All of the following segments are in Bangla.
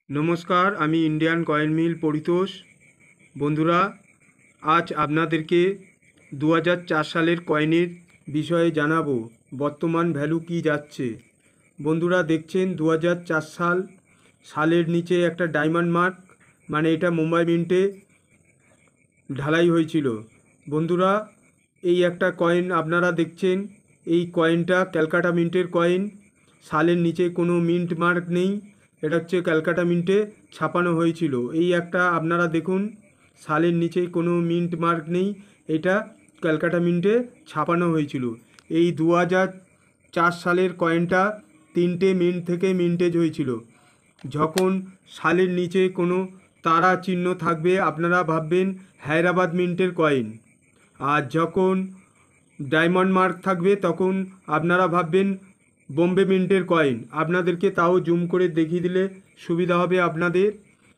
নমস্কার, আমি ইন্ডিয়ান কয়েন মিল পরিতোষ। বন্ধুরা, আজ আপনাদেরকে 2004 সালের কয়েনের বিষয়ে জানাবো বর্তমান ভ্যালু কি যাচ্ছে। বন্ধুরা দেখছেন 2004 সালের নিচে একটা ডায়মন্ড মার্ক, মানে এটা মুম্বাই মিন্টে ঢালাই হয়েছিল। বন্ধুরা, এই একটা কয়েন আপনারা দেখছেন, এই কয়েনটা ক্যালকাটা মিন্টের কয়েন। সালের নিচে কোনো মিন্ট মার্ক নেই, এটা হচ্ছে ক্যালকাটা মিন্টে ছাপানো হয়েছিল। এই একটা আপনারা দেখুন, সালের নিচে কোনো মিন্ট মার্ক নেই, এটা ক্যালকাটা মিন্টে ছাপানো হয়েছিল। এই 2004 সালের কয়েনটা 3টে মিন্ট থেকে মিন্টেজ হয়েছিল। যখন সালের নিচে কোনো তারা চিহ্ন থাকবে আপনারা ভাববেন হায়দ্রাবাদ মিন্টের কয়েন, আর যখন ডায়মন্ড মার্ক থাকবে তখন আপনারা ভাববেন বোম্বে মিন্টের কয়েন। আপনাদেরকে তাও জুম করে দেখিয়ে দিলে সুবিধা হবে আপনাদের।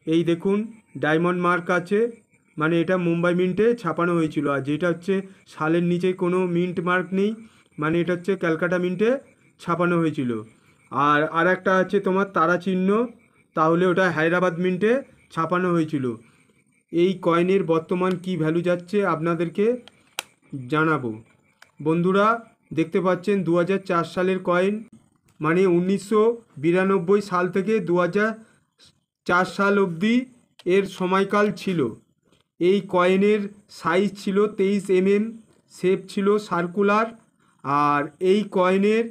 এই দেখুন ডায়মন্ড মার্ক আছে, মানে এটা মুম্বাই মিন্টে ছাপানো হয়েছিল। আর যেটা হচ্ছে সালের নিচে কোনো মিন্ট মার্ক নেই, মানে এটা হচ্ছে ক্যালকাটা মিন্টে ছাপানো হয়েছিল। আর একটা আছে তোমার তারা চিহ্ন, তাহলে ওটা হায়দ্রাবাদ মিন্টে ছাপানো হয়েছিল। এই কয়েনের বর্তমান কি ভ্যালু যাচ্ছে আপনাদেরকে জানাবো। বন্ধুরা দেখতে পাচ্ছেন 2004 সালের কয়েন, মানে 1992 সাল থেকে 2004 সাল অবধি এর সময়কাল ছিল। এই কয়েনের সাইজ ছিল 23 mm, শেপ ছিল সার্কুলার। আর এই কয়েনের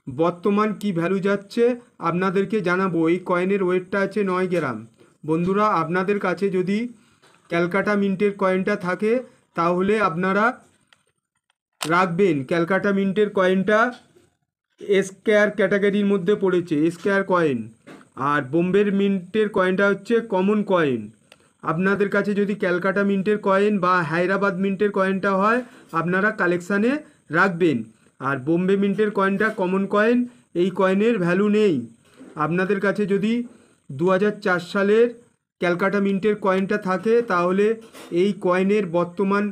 বর্তমান কি ভ্যালু যাচ্ছে আপনাদেরকে জানাবো। এই কয়েনের ওয়েটটা আছে 9 গ্রাম। বন্ধুরা, আপনাদের কাছে যদি ক্যালকাটা মিন্টের কয়েনটা থাকে তাহলে আপনারা রাখবেন। ক্যালকাটা মিন্টের কয়েনটা স্কোয়ার ক্যাটাগরির মধ্যে পড়েছে, স্কোয়ার কয়েন। আর বোম্বের মিন্টের কয়েনটা হচ্ছে কমন কয়েন। আপনাদের কাছে যদি ক্যালকাটা মিন্টের কয়েন বা হায়দ্রাবাদ মিন্টের কয়েনটা হয় আপনারা কালেকশানে রাখবেন। আর বোম্বে মিন্টের কয়েনটা কমন কয়েন, এই কয়েনের ভ্যালু নেই। আপনাদের কাছে যদি 2004 সালের ক্যালকাটা মিন্টের কয়েনটা থাকে তাহলে এই কয়েনের বর্তমান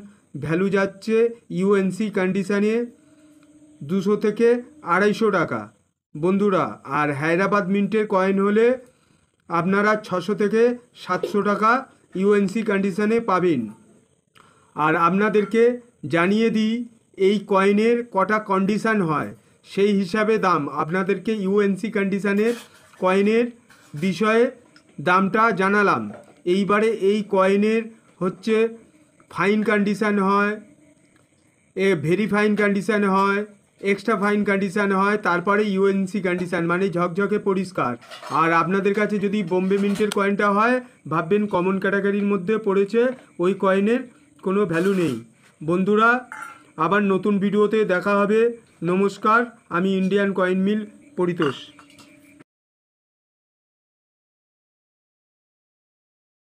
ভ্যালু যাচ্ছে ইউএনসি কন্ডিশানে 200 থেকে 250 টাকা। বন্ধুরা, আর হায়দ্রাবাদ মিন্টের কয়েন হলে আপনারা 600 থেকে 700 টাকা ইউএনসি কন্ডিশানে পাবেন। আর আপনাদেরকে জানিয়ে দিই এই কয়েনের কটা কন্ডিশান হয়, সেই হিসাবে দাম। আপনাদেরকে ইউএনসি কন্ডিশানের কয়েনের বিষয়ে দামটা জানালাম। এইবারে এই কয়েনের হচ্ছে ফাইন কন্ডিশান হয়, ভেরি ফাইন কন্ডিশান হয়, এক্সট্রা ফাইন কন্ডিশান হয়, তারপরে ইউএনসি কন্ডিশান মানে ঝকঝকে পরিষ্কার। আর আপনাদের কাছে যদি বোম্বে মিন্টের কয়েনটা হয় ভাববেন কমন ক্যাটাগরির মধ্যে পড়েছে, ওই কয়েনের কোনো ভ্যালু নেই। বন্ধুরা, আবার নতুন ভিডিওতে দেখা হবে। নমস্কার, আমি ইন্ডিয়ান কয়েন মিল পরিতোষ।